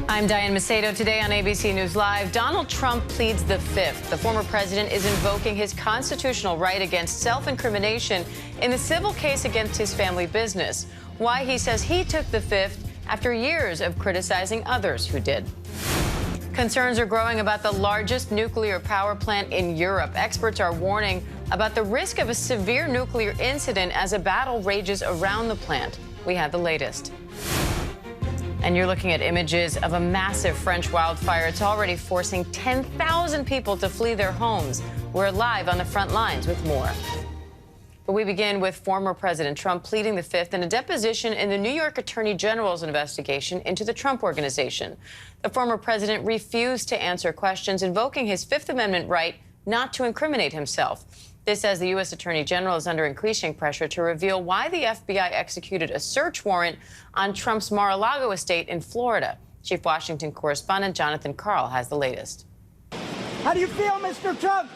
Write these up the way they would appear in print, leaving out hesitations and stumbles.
I'm Diane Macedo. Today on ABC News Live, Donald Trump pleads the fifth. The former president is invoking his constitutional right against self-incrimination in the civil case against his family business. Why he says he took the fifth after years of criticizing others who did. Concerns are growing about the largest nuclear power plant in Europe. Experts are warning about the risk of a severe nuclear incident as a battle rages around the plant. We have the latest. And you're looking at images of a massive French wildfire. It's already forcing 10,000 people to flee their homes. We're live on the front lines with more. But we begin with former President Trump pleading the fifth in a deposition in the New York Attorney General's investigation into the Trump Organization. The former president refused to answer questions, invoking his Fifth Amendment right not to incriminate himself. This as the U.S. Attorney General is under increasing pressure to reveal why the FBI executed a search warrant on Trump's Mar-a-Lago estate in Florida. Chief Washington correspondent Jonathan Karl has the latest. How do you feel, Mr. Trump?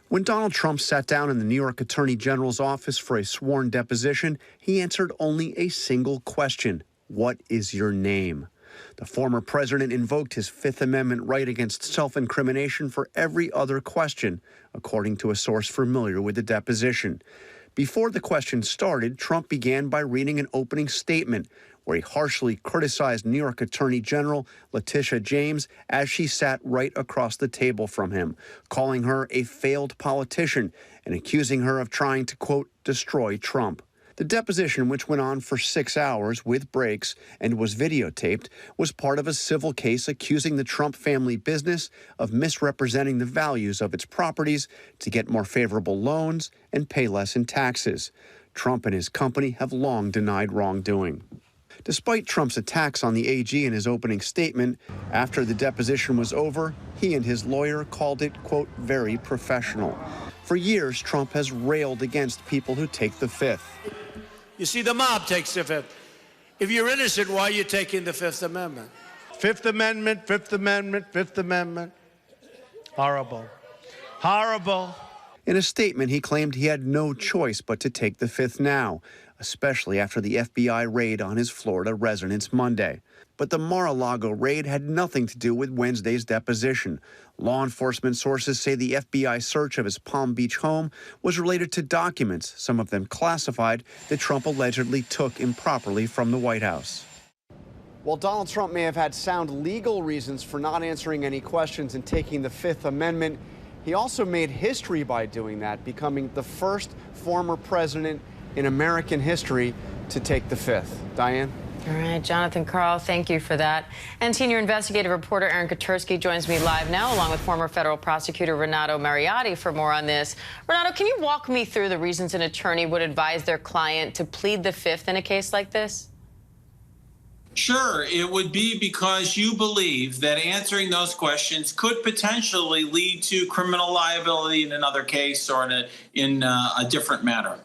When Donald Trump sat down in the New York Attorney General's office for a sworn deposition, he answered only a single question: what is your name? The former president invoked his Fifth Amendment right against self-incrimination for every other question, according to a source familiar with the deposition. Before the question started, Trump began by reading an opening statement where he harshly criticized New York Attorney General Letitia James as she sat right across the table from him, calling her a failed politician and accusing her of trying to, quote, destroy Trump. The deposition, which went on for 6 hours with breaks and was videotaped, was part of a civil case accusing the Trump family business of misrepresenting the values of its properties to get more favorable loans and pay less in taxes. Trump and his company have long denied wrongdoing. Despite Trump's attacks on the AG in his opening statement, after the deposition was over, he and his lawyer called it, quote, very professional. For years, Trump has railed against people who take the fifth. You see, the mob takes the fifth. If you're innocent, why are you taking the Fifth Amendment? Fifth Amendment, Fifth Amendment, Fifth Amendment. Horrible. Horrible. In a statement, he claimed he had no choice but to take the fifth now, especially after the FBI raid on his Florida residence Monday. But the Mar-a-Lago raid had nothing to do with Wednesday's deposition. Law enforcement sources say the FBI search of his Palm Beach home was related to documents, some of them classified, that Trump allegedly took improperly from the White House. While Donald Trump may have had sound legal reasons for not answering any questions and taking the Fifth Amendment, he also made history by doing that, becoming the first former president in American history to take the fifth. Diane? All right, Jonathan Karl, thank you for that. And senior investigative reporter Aaron Katersky joins me live now, along with former federal prosecutor Renato Mariotti for more on this. Renato, can you walk me through the reasons an attorney would advise their client to plead the fifth in a case like this? Sure. It would be because you believe that answering those questions could potentially lead to criminal liability in another case or in a different matter.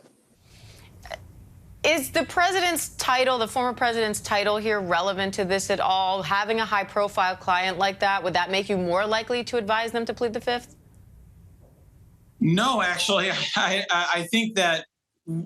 Is the president's title, the former president's title here, relevant to this at all? Having a high-profile client like that, would that make you more likely to advise them to plead the fifth? No, actually, I think that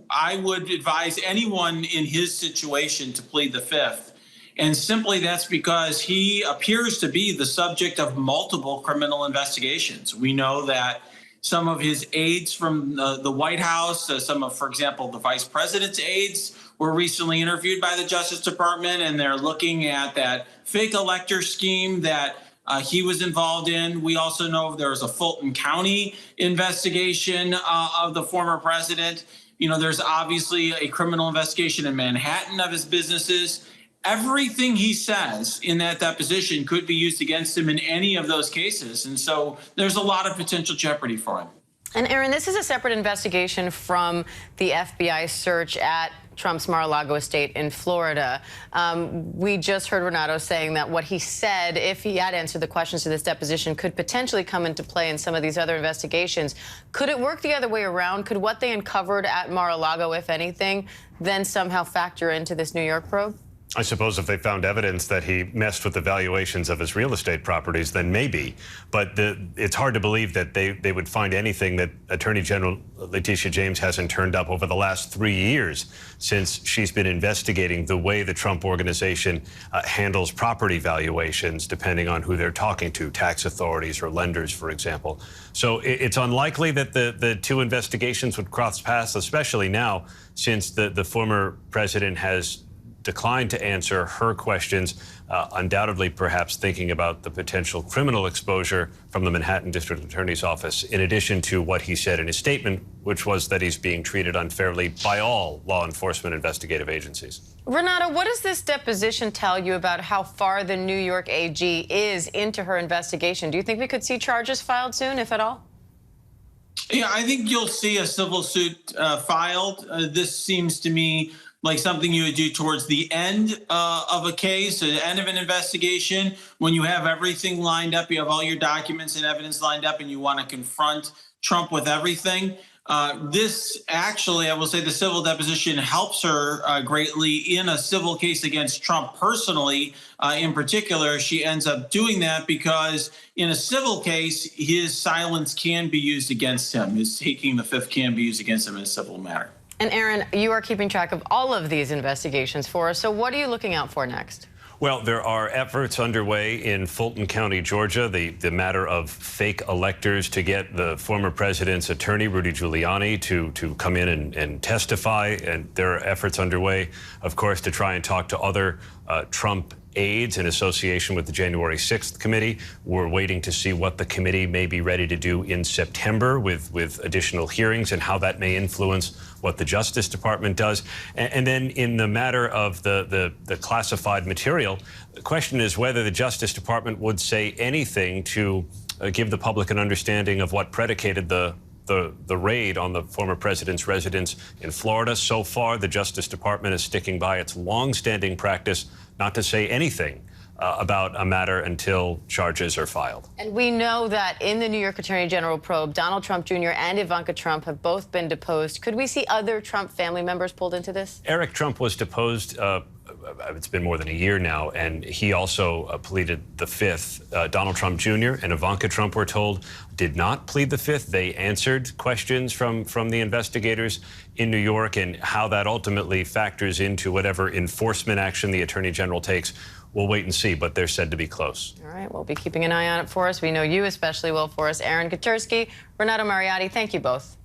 I would advise anyone in his situation to plead the fifth. And simply that's because he appears to be the subject of multiple criminal investigations. We know that some of his aides from the White House, some of, for example, the vice president's aides were recently interviewed by the Justice Department, and they're looking at that fake elector scheme that he was involved in. We also know there was a Fulton County investigation of the former president. You know, there's obviously a criminal investigation in Manhattan of his businesses. Everything he says in that deposition could be used against him in any of those cases. And so there's a lot of potential jeopardy for him. And Aaron, this is a separate investigation from the FBI search at Trump's Mar-a-Lago estate in Florida. We just heard Renato saying that what he said, if he had answered the questions to this deposition, could potentially come into play in some of these other investigations. Could it work the other way around? Could what they uncovered at Mar-a-Lago, if anything, then somehow factor into this New York probe? I suppose if they found evidence that he messed with the valuations of his real estate properties, then maybe. But it's hard to believe that they would find anything that Attorney General Letitia James hasn't turned up over the last 3 years since she's been investigating the way the Trump organization handles property valuations, depending on who they're talking to, tax authorities or lenders, for example. So it's unlikely that the two investigations would cross paths, especially now since the former president has declined to answer her questions, undoubtedly perhaps thinking about the potential criminal exposure from the Manhattan District Attorney's Office, in addition to what he said in his statement, which was that he's being treated unfairly by all law enforcement investigative agencies. Renata, what does this deposition tell you about how far the New York AG is into her investigation? Do you think we could see charges filed soon, if at all? Yeah, I think you'll see a civil suit filed. This seems to me like something you would do towards the end of a case, the end of an investigation, when you have everything lined up, you have all your documents and evidence lined up, and you want to confront Trump with everything. This actually, I will say, the civil deposition helps her greatly in a civil case against Trump personally. In particular, she ends up doing that because in a civil case, his silence can be used against him. His taking the fifth can be used against him in a civil matter. And Aaron, you are keeping track of all of these investigations for us. So what are you looking out for next? Well, there are efforts underway in Fulton County, Georgia, the matter of fake electors to get the former president's attorney, Rudy Giuliani, to come in and testify. And there are efforts underway, of course, to try and talk to other Trump aides in association with the January 6th committee. We're waiting to see what the committee may be ready to do in September with additional hearings and how that may influence what the Justice Department does. And then in the matter of the classified material, the question is whether the Justice Department would say anything to give the public an understanding of what predicated the raid on the former president's residence in Florida. So far, the Justice Department is sticking by its longstanding practice not to say anything about a matter until charges are filed. And we know that in the New York Attorney General probe, Donald Trump Jr. and Ivanka Trump have both been deposed. Could we see other Trump family members pulled into this? Eric Trump was deposed. It's been more than a year now, and he also pleaded the fifth. Donald Trump Jr. and Ivanka Trump, we're told, did not plead the fifth. They answered questions from the investigators in New York, and how that ultimately factors into whatever enforcement action the Attorney General takes, we'll wait and see, but they're said to be close. All right, we'll be keeping an eye on it for us. We know you especially will for us. Aaron Katersky, Renato Mariotti, thank you both.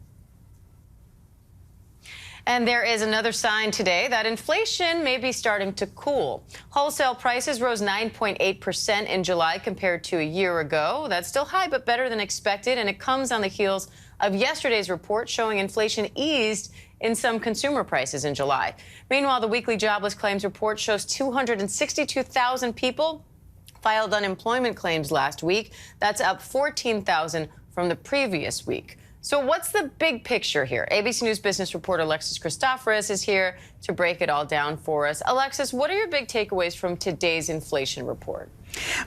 And there is another sign today that inflation may be starting to cool. Wholesale prices rose 9.8% in July compared to a year ago. That's still high, but better than expected, and it comes on the heels of yesterday's report showing inflation eased in some consumer prices in July. Meanwhile, the weekly jobless claims report shows 262,000 people filed unemployment claims last week. That's up 14,000 from the previous week. So what's the big picture here? ABC News business reporter Alexis Christoforous is here to break it all down for us. Alexis, what are your big takeaways from today's inflation report?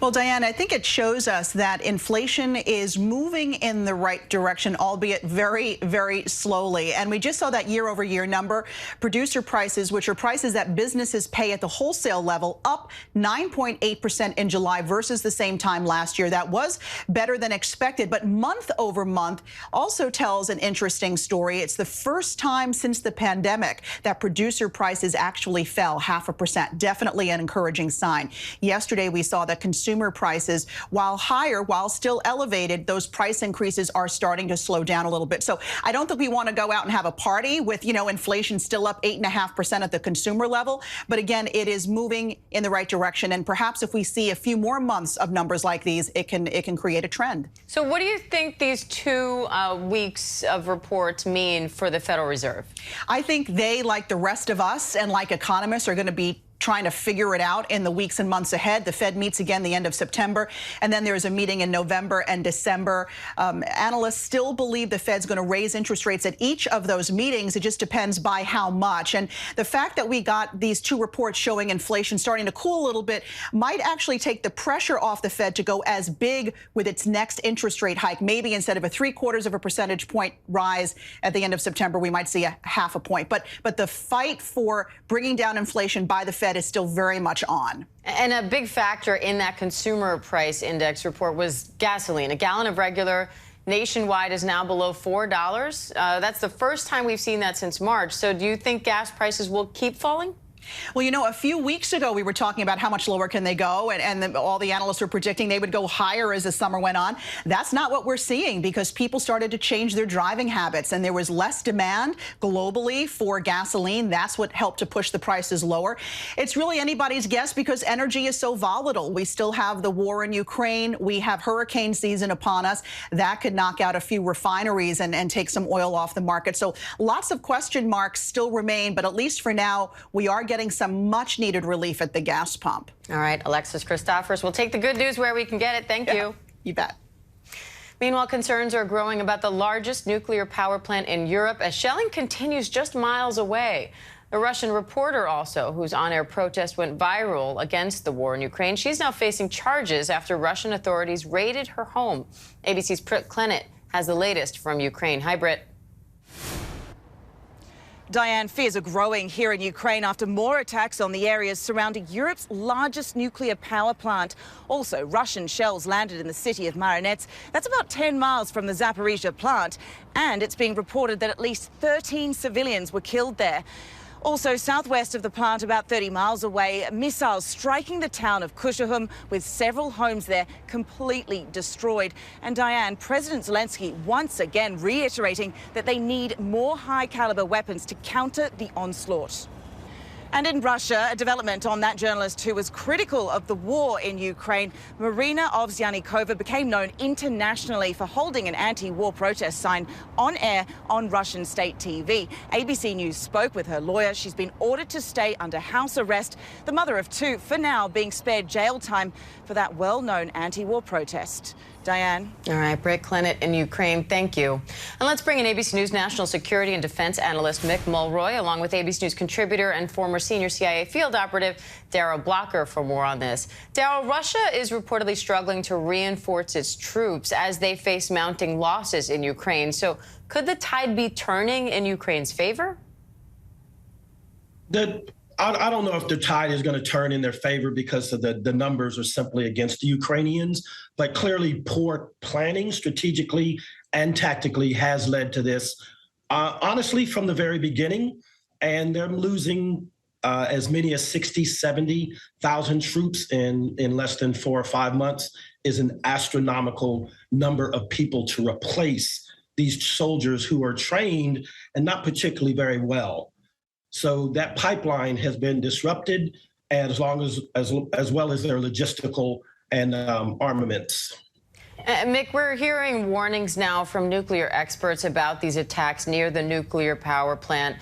Well, Diane, I think it shows us that inflation is moving in the right direction, albeit very, very slowly. And we just saw that year-over-year number. Producer prices, which are prices that businesses pay at the wholesale level, up 9.8% in July versus the same time last year. That was better than expected. But month over month also tells an interesting story. It's the first time since the pandemic that producer prices actually fell 0.5%. Definitely an encouraging sign. Yesterday, we saw that consumer prices, while higher, while still elevated, those price increases are starting to slow down a little bit. So I don't think we want to go out and have a party with, inflation still up 8.5% at the consumer level. But again, it is moving in the right direction. And perhaps if we see a few more months of numbers like these, it can create a trend. So what do you think these 2 weeks of reports mean for the Federal Reserve? I think they, like the rest of us and like economists, are going to be trying to figure it out in the weeks and months ahead. The Fed meets again the end of September, and then there's a meeting in November and December. Analysts still believe the Fed's going to raise interest rates at each of those meetings. It just depends by how much. And the fact that we got these 2 reports showing inflation starting to cool a little bit might actually take the pressure off the Fed to go as big with its next interest rate hike. Maybe instead of a 0.75 percentage point rise at the end of September, we might see a 0.5 point. But the fight for bringing down inflation by the Fed Fed is still very much on. And a big factor in that consumer price index report was gasoline. A gallon of regular nationwide is now below $4. That's the first time we've seen that since March. So do you think gas prices will keep falling? Well, you know, a few weeks ago, we were talking about how much lower can they go, and all the analysts were predicting they would go higher as the summer went on. That's not what we're seeing, because people started to change their driving habits, and there was less demand globally for gasoline. That's what helped to push the prices lower. It's really anybody's guess, because energy is so volatile. We still have the war in Ukraine. We have hurricane season upon us. That could knock out a few refineries and take some oil off the market. So lots of question marks still remain, but at least for now, we are getting some much needed relief at the gas pump. All right, Alexis Christophers, we'll take the good news where we can get it. Thank you. You bet. Meanwhile, concerns are growing about the largest nuclear power plant in Europe as shelling continues just miles away. A Russian reporter also, whose on-air protest went viral against the war in Ukraine, she's now facing charges after Russian authorities raided her home. ABC's Britt Clennett has the latest from Ukraine. Hi, Britt. Diane, fears are growing here in Ukraine after more attacks on the areas surrounding Europe's largest nuclear power plant. Also, Russian shells landed in the city of Marinets. That's about 10 miles from the Zaporizhzhia plant. And it's being reported that at least 13 civilians were killed there. Also, southwest of the plant, about 30 miles away, missiles striking the town of Kushahum, with several homes there completely destroyed. And Diane, President Zelensky once again reiterating that they need more high-caliber weapons to counter the onslaught. And in Russia, a development on that journalist who was critical of the war in Ukraine, Marina Ovsyannikova, became known internationally for holding an anti-war protest sign on air on Russian state TV. ABC News spoke with her lawyer. She's been ordered to stay under house arrest. The mother of two, for now, being spared jail time for that well-known anti-war protest. Diane. All right, Britt Clennett in Ukraine, thank you. And let's bring in ABC News national security and defense analyst Mick Mulroy, along with ABC News contributor and former senior CIA field operative Darrell Blocker for more on this. Darrell, Russia is reportedly struggling to reinforce its troops as they face mounting losses in Ukraine. So could the tide be turning in Ukraine's favor? I don't know if the tide is going to turn in their favor because of the numbers are simply against the Ukrainians, but clearly poor planning strategically and tactically has led to this. Honestly, from the very beginning, and they're losing as many as 60, 70,000 troops in less than 4 or 5 months is an astronomical number of people to replace these soldiers who are trained and not particularly very well. So that pipeline has been disrupted, as well as their logistical and armaments. Mick, we're hearing warnings now from nuclear experts about these attacks near the nuclear power plant.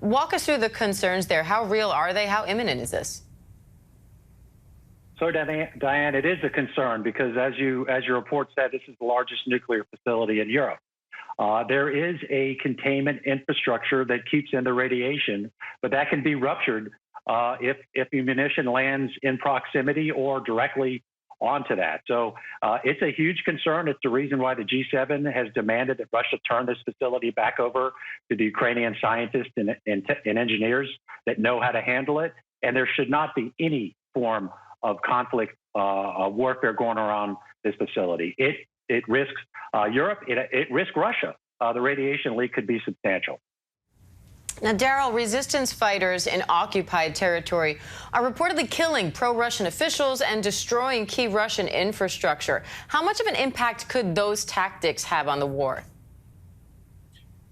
Walk us through the concerns there. How real are they? How imminent is this? So, Diane, it is a concern because, as your report said, this is the largest nuclear facility in Europe. There is a containment infrastructure that keeps in the radiation, but that can be ruptured if munition lands in proximity or directly onto that. So it's a huge concern. It's the reason why the G7 has demanded that Russia turn this facility back over to the Ukrainian scientists and engineers that know how to handle it. And there should not be any form of conflict, warfare going around this facility. It risks Europe. It risks Russia. The radiation leak could be substantial. Now, Darrell, resistance fighters in occupied territory are reportedly killing pro-Russian officials and destroying key Russian infrastructure. How much of an impact could those tactics have on the war?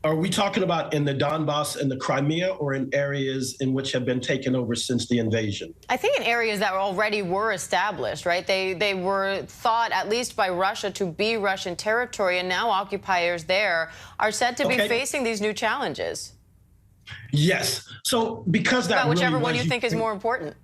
Are we talking about in the Donbass and the Crimea, or in areas in which have been taken over since the invasion? I think in areas that already were established, right? They were thought, at least by Russia, to be Russian territory, and now occupiers there are said to be facing these new challenges. Yes. So because that whichever one you think is more important.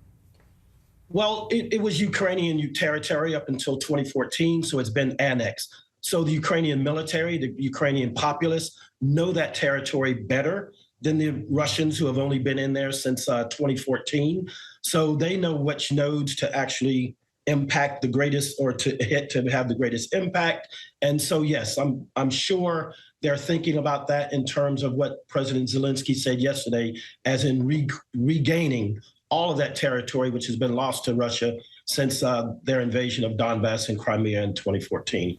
Well, it was Ukrainian territory up until 2014, so it's been annexed. So the Ukrainian military, the Ukrainian populace know that territory better than the Russians, who have only been in there since 2014. So they know which nodes to actually impact the greatest, or to hit to have the greatest impact. And so, yes, I'm sure they're thinking about that in terms of what President Zelensky said yesterday, as in regaining all of that territory, which has been lost to Russia since their invasion of Donbass and Crimea in 2014.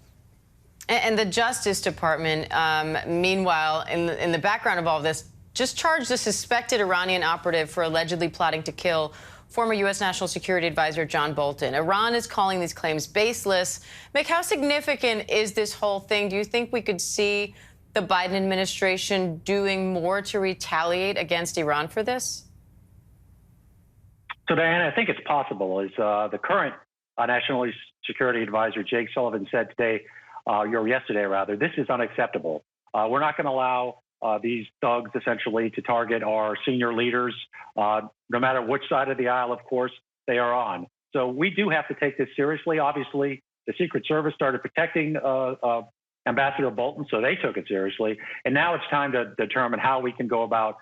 And the Justice Department, meanwhile, in the background of all of this, just charged a suspected Iranian operative for allegedly plotting to kill former U.S. National Security Advisor John Bolton. Iran is calling these claims baseless. Mick, how significant is this whole thing? Do you think we could see the Biden administration doing more to retaliate against Iran for this? So, Diana, I think it's possible. As the current National Security Advisor, Jake Sullivan, said today, or yesterday rather, this is unacceptable. We're not going to allow these thugs essentially to target our senior leaders, no matter which side of the aisle, of course, they are on. So we do have to take this seriously. Obviously, the Secret Service started protecting Ambassador Bolton, so they took it seriously. And now it's time to determine how we can go about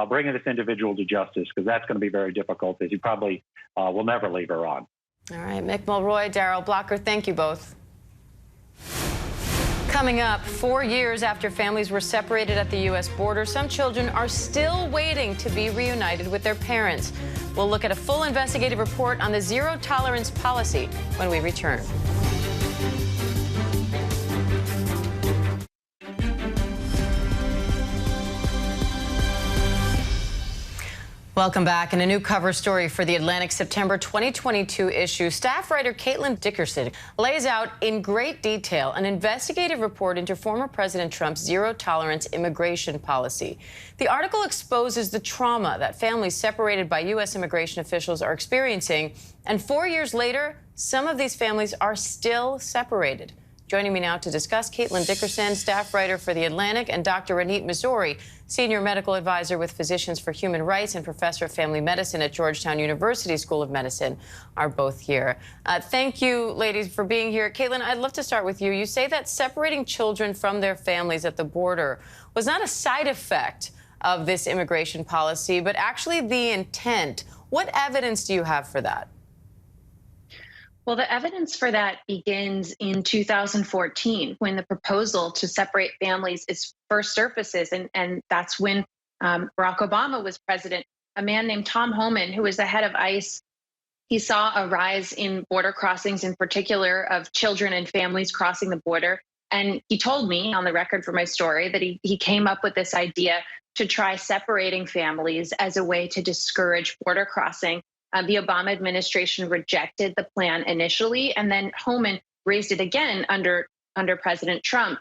bringing this individual to justice, because that's going to be very difficult, as you probably will never leave Iran. All right, Mick Mulroy, Darrell Blocker, thank you both. Coming up, 4 years after families were separated at the U.S. border, some children are still waiting to be reunited with their parents. We'll look at a full investigative report on the zero-tolerance policy when we return. Welcome back. And a new cover story for the Atlantic September 2022 issue. Staff writer Caitlin Dickerson lays out in great detail an investigative report into former President Trump's zero-tolerance immigration policy. The article exposes the trauma that families separated by U.S. immigration officials are experiencing. And 4 years later, some of these families are still separated. Joining me now to discuss, Caitlin Dickerson, staff writer for The Atlantic, and Dr. Ranit Missouri, senior medical advisor with Physicians for Human Rights and professor of family medicine at Georgetown University School of Medicine, are both here. Thank you, ladies, for being here. Caitlin, I'd love to start with you. You say that separating children from their families at the border was not a side effect of this immigration policy, but actually the intent. What evidence do you have for that? Well, the evidence for that begins in 2014 when the proposal to separate families is first surfaces. And that's when Barack Obama was president. A man named Tom Homan, who was the head of ICE, he saw a rise in border crossings, in particular of children and families crossing the border. And he told me on the record for my story that he came up with this idea to try separating families as a way to discourage border crossing. The Obama administration rejected the plan initially, and then Homan raised it again under President Trump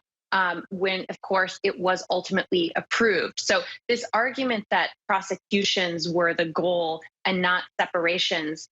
when, of course, it was ultimately approved. So this argument that prosecutions were the goal and not separations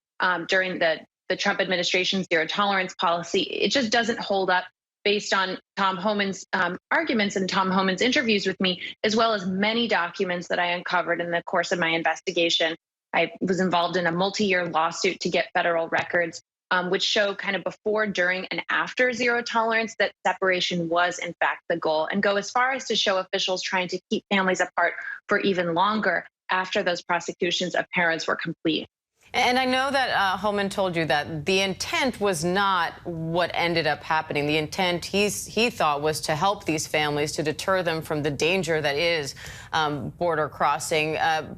during the Trump administration's zero-tolerance policy, it just doesn't hold up based on Tom Homan's arguments and Tom Homan's interviews with me, as well as many documents that I uncovered in the course of my investigation. I was involved in a multi-year lawsuit to get federal records, which show kind of before, during, and after zero tolerance that separation was, in fact, the goal, and go as far as to show officials trying to keep families apart for even longer after those prosecutions of parents were complete. And I know that Homan told you that the intent was not what ended up happening. The intent, he thought, was to help these families, to deter them from the danger that is border crossing.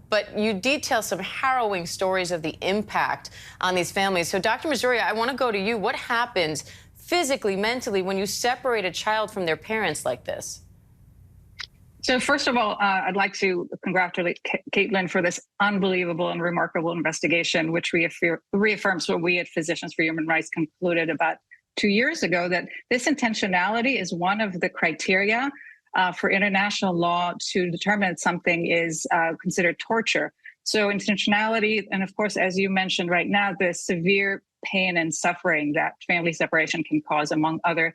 But you detail some harrowing stories of the impact on these families. So, Dr. Missouri, I want to go to you. What happens physically, mentally, when you separate a child from their parents like this? So first of all, I'd like to congratulate Caitlin for this unbelievable and remarkable investigation, which reaffirms what we at Physicians for Human Rights concluded about 2 years ago, that this intentionality is one of the criteria for international law to determine that something is considered torture. So intentionality, and of course, as you mentioned right now, the severe pain and suffering that family separation can cause, among other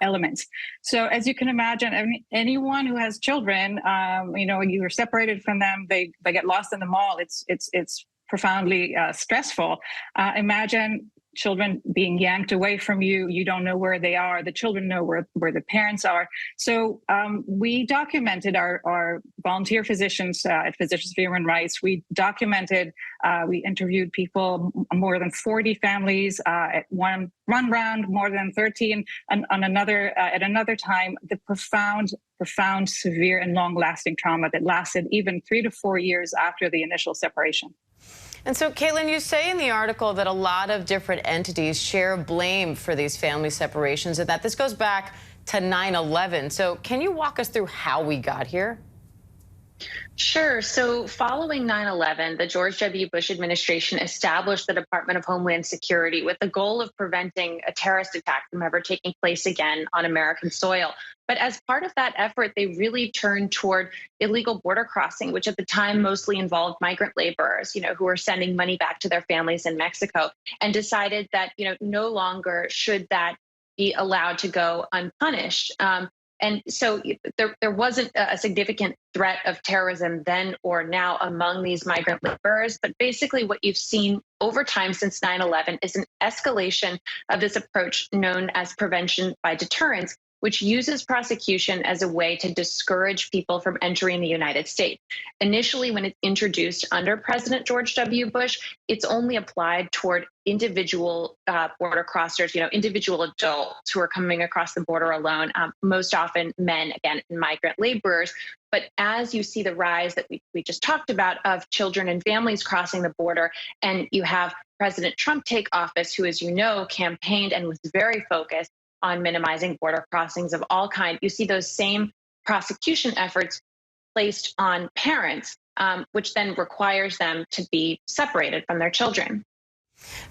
elements. So as you can imagine, anyone who has children, you are separated from them, they get lost in the mall. It's profoundly stressful. Imagine children being yanked away from you. You don't know where they are. The children know where the parents are. So we documented our volunteer physicians at Physicians for Human Rights. We documented, we interviewed people, more than 40 families at one round, more than 13 on another at another time. The profound, severe, and long-lasting trauma that lasted even 3 to 4 years after the initial separation. And so, Caitlin, you say in the article that a lot of different entities share blame for these family separations and that this goes back to 9/11. So can you walk us through how we got here? Sure. So following 9/11, the George W. Bush administration established the Department of Homeland Security with the goal of preventing a terrorist attack from ever taking place again on American soil. But as part of that effort, they really turned toward illegal border crossing, which at the time mostly involved migrant laborers, who were sending money back to their families in Mexico, and decided that, no longer should that be allowed to go unpunished. And so there wasn't a significant threat of terrorism then or now among these migrant laborers. But basically what you've seen over time since 9/11 is an escalation of this approach known as prevention by deterrence, which uses prosecution as a way to discourage people from entering the United States. Initially, when it's introduced under President George W. Bush, it's only applied toward individual border crossers, individual adults who are coming across the border alone, most often men, again, migrant laborers. But as you see the rise that we just talked about of children and families crossing the border, and you have President Trump take office, who, as you know, campaigned and was very focused on minimizing border crossings of all kinds, you see those same prosecution efforts placed on parents, which then requires them to be separated from their children.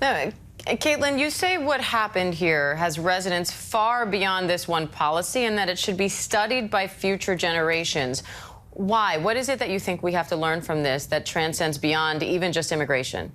Now, Caitlin, you say what happened here has resonance far beyond this one policy and that it should be studied by future generations. Why? What is it that you think we have to learn from this that transcends beyond even just immigration?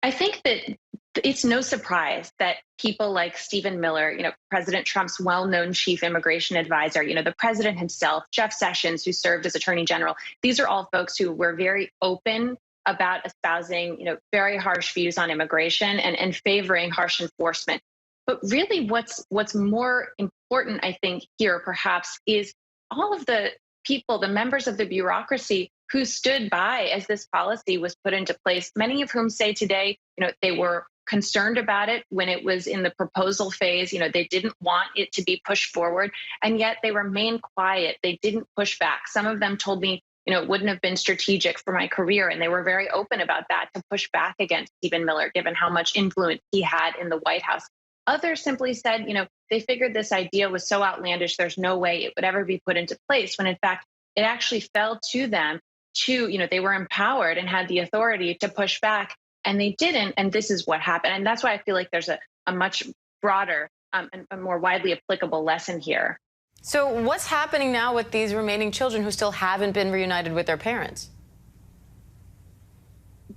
I think that it's no surprise that people like Stephen Miller, President Trump's well-known chief immigration advisor, the president himself, Jeff Sessions, who served as attorney general, these are all folks who were very open about espousing, very harsh views on immigration and favoring harsh enforcement. But really what's more important, I think, here perhaps is all of the people, the members of the bureaucracy who stood by as this policy was put into place, many of whom say today, they were concerned about it when it was in the proposal phase. They didn't want it to be pushed forward, and yet they remained quiet. They didn't push back. Some of them told me, it wouldn't have been strategic for my career, and they were very open about that, to push back against Stephen Miller, given how much influence he had in the White House. Others simply said, they figured this idea was so outlandish, there's no way it would ever be put into place, when in fact, it actually fell to them they were empowered and had the authority to push back, and they didn't, and this is what happened. And that's why I feel like there's a much broader and a more widely applicable lesson here. So what's happening now with these remaining children who still haven't been reunited with their parents?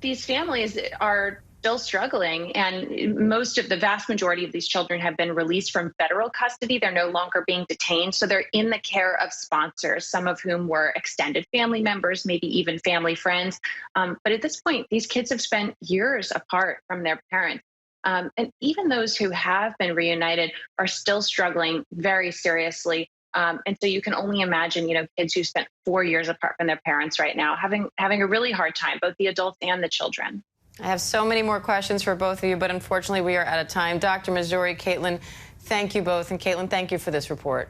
These families are still struggling, and the vast majority of these children have been released from federal custody. They're no longer being detained, so they're in the care of sponsors, some of whom were extended family members, maybe even family friends. But at this point, these kids have spent years apart from their parents. And even those who have been reunited are still struggling very seriously. And so you can only imagine, kids who spent 4 years apart from their parents right now having a really hard time, both the adults and the children. I have so many more questions for both of you, but unfortunately we are out of time. Dr. Missouri, Caitlin, thank you both. And Caitlin, thank you for this report.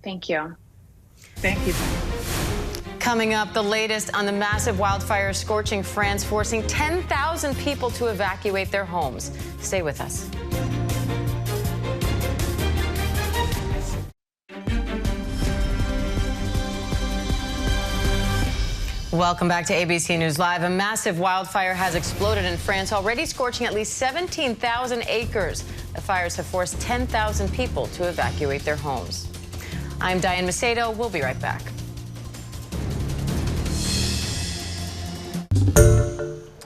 Thank you. Thank you. Coming up, the latest on the massive wildfire scorching France, forcing 10,000 people to evacuate their homes. Stay with us. Welcome back to ABC News Live. A massive wildfire has exploded in France, already scorching at least 17,000 acres. The fires have forced 10,000 people to evacuate their homes. I'm Diane Macedo. We'll be right back.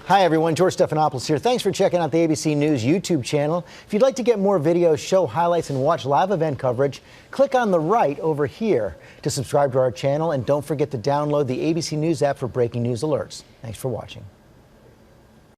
Hi everyone, George Stephanopoulos here. Thanks for checking out the ABC News YouTube channel. If you'd like to get more videos, show highlights, and watch live event coverage, click on the right over here to subscribe to our channel, and don't forget to download the ABC News app for breaking news alerts. Thanks for watching.